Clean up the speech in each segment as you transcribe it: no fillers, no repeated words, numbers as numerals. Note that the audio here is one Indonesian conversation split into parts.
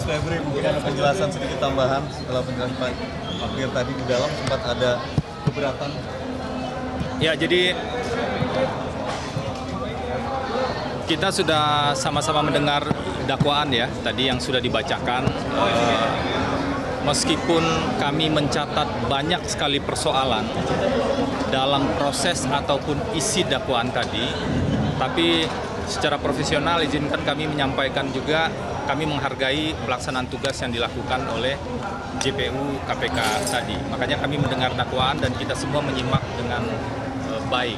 Febri, mungkin ada penjelasan sedikit tambahan setelah penjelasan Pak Magdir tadi di dalam sempat ada keberatan. Ya, jadi kita sudah sama-sama mendengar dakwaan ya tadi yang sudah dibacakan. Meskipun kami mencatat banyak sekali persoalan dalam proses ataupun isi dakwaan tadi, tapi secara profesional izinkan kami menyampaikan juga kami menghargai pelaksanaan tugas yang dilakukan oleh JPU KPK tadi. Makanya kami mendengar dakwaan dan kita semua menyimak dengan baik.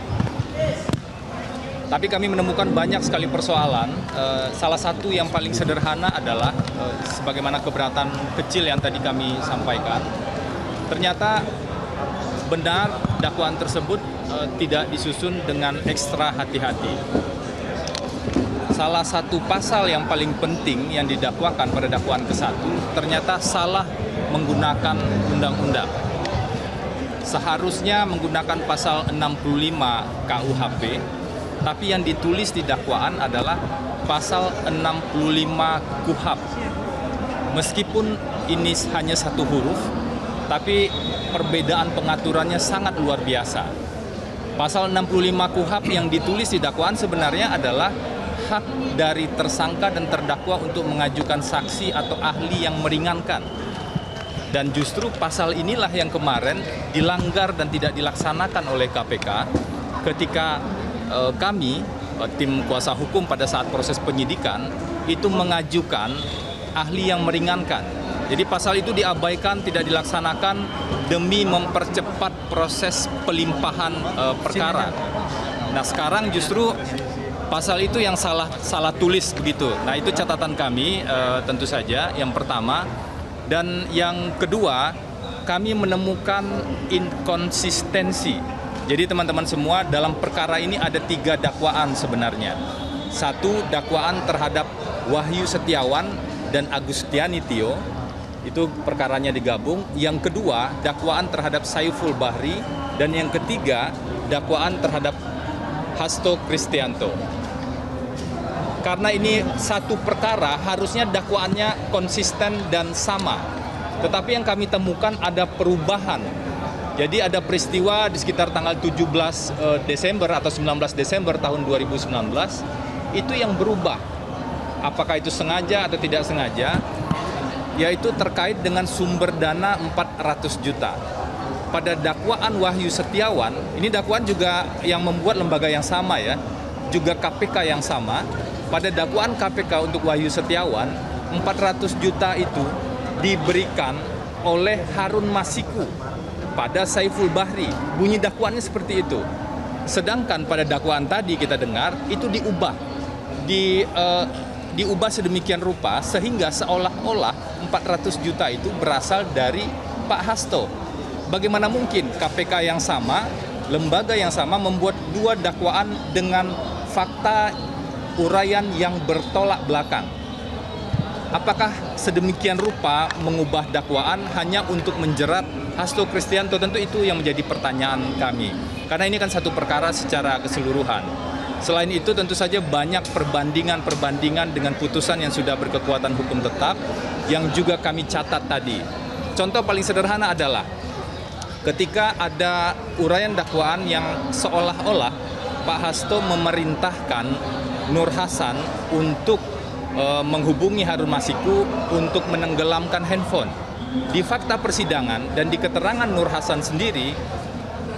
Tapi kami menemukan banyak sekali persoalan. Salah satu yang paling sederhana adalah sebagaimana keberatan kecil yang tadi kami sampaikan. Ternyata benar dakwaan tersebut tidak disusun dengan ekstra hati-hati. Salah satu pasal yang paling penting yang didakwakan pada dakwaan ke-1 ternyata salah menggunakan undang-undang. Seharusnya menggunakan pasal 65 KUHP, tapi yang ditulis di dakwaan adalah pasal 65 KUHP. Meskipun ini hanya satu huruf, tapi perbedaan pengaturannya sangat luar biasa. Pasal 65 KUHP yang ditulis di dakwaan sebenarnya adalah hak dari tersangka dan terdakwa untuk mengajukan saksi atau ahli yang meringankan. Dan justru pasal inilah yang kemarin dilanggar dan tidak dilaksanakan oleh KPK ketika kami, tim kuasa hukum pada saat proses penyidikan, itu mengajukan ahli yang meringankan. Jadi pasal itu diabaikan, tidak dilaksanakan demi mempercepat proses pelimpahan perkara. Nah sekarang justru pasal itu yang salah tulis begitu. Nah itu catatan kami tentu saja yang pertama. Dan yang kedua, kami menemukan inkonsistensi. Jadi teman-teman semua, dalam perkara ini ada 3 dakwaan sebenarnya. 1, dakwaan terhadap Wahyu Setiawan dan Agustiani Tio, itu perkaranya digabung. Yang kedua, dakwaan terhadap Saiful Bahri. Dan yang ketiga, dakwaan terhadap Hasto Kristianto. Karena ini satu perkara, harusnya dakwaannya konsisten dan sama. Tetapi yang kami temukan ada perubahan. Jadi ada peristiwa di sekitar tanggal 17 Desember atau 19 Desember tahun 2019, itu yang berubah. Apakah itu sengaja atau tidak sengaja, yaitu terkait dengan sumber dana 400 juta. Pada dakwaan Wahyu Setiawan, ini dakwaan juga yang membuat lembaga yang sama ya, juga KPK yang sama. Pada dakwaan KPK untuk Wahyu Setiawan, 400 juta itu diberikan oleh Harun Masiku pada Saiful Bahri. Bunyi dakwaannya seperti itu. Sedangkan pada dakwaan tadi kita dengar itu diubah sedemikian rupa sehingga seolah-olah 400 juta itu berasal dari Pak Hasto. Bagaimana mungkin KPK yang sama, lembaga yang sama membuat 2 dakwaan dengan fakta uraian yang bertolak belakang? Apakah sedemikian rupa mengubah dakwaan hanya untuk menjerat Hasto Kristianto? Tentu itu yang menjadi pertanyaan kami. Karena ini kan satu perkara secara keseluruhan. Selain itu tentu saja banyak perbandingan dengan putusan yang sudah berkekuatan hukum tetap yang juga kami catat tadi. Contoh paling sederhana adalah ketika ada uraian dakwaan yang seolah-olah Pak Hasto memerintahkan Nur Hasan untuk menghubungi Harun Masiku untuk menenggelamkan handphone. Di fakta persidangan dan di keterangan Nur Hasan sendiri,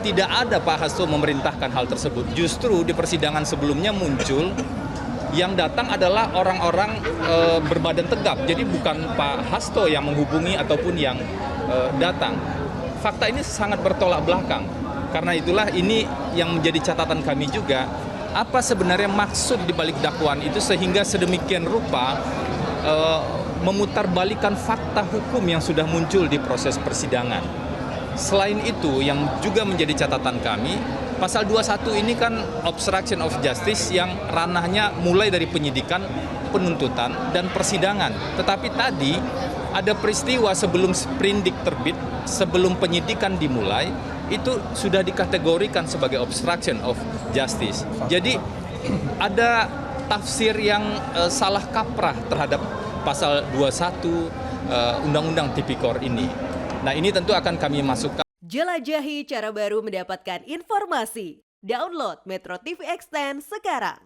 tidak ada Pak Hasto memerintahkan hal tersebut. Justru di persidangan sebelumnya muncul yang datang adalah orang-orang berbadan tegap. Jadi bukan Pak Hasto yang menghubungi ataupun yang datang. Fakta ini sangat bertolak belakang. Karena itulah ini yang menjadi catatan kami juga. Apa sebenarnya maksud di balik dakwaan itu sehingga sedemikian rupa memutarbalikkan fakta hukum yang sudah muncul di proses persidangan. Selain itu yang juga menjadi catatan kami, pasal 21 ini kan obstruction of justice yang ranahnya mulai dari penyidikan, penuntutan, dan persidangan. Tetapi tadi ada peristiwa sebelum sprindik terbit, sebelum penyidikan dimulai, itu sudah dikategorikan sebagai obstruction of justice. Jadi ada tafsir yang salah kaprah terhadap pasal 21 Undang-Undang Tipikor ini. Nah, ini tentu akan kami masukkan. Jelajahi cara baru mendapatkan informasi. Download Metro TV Extend sekarang.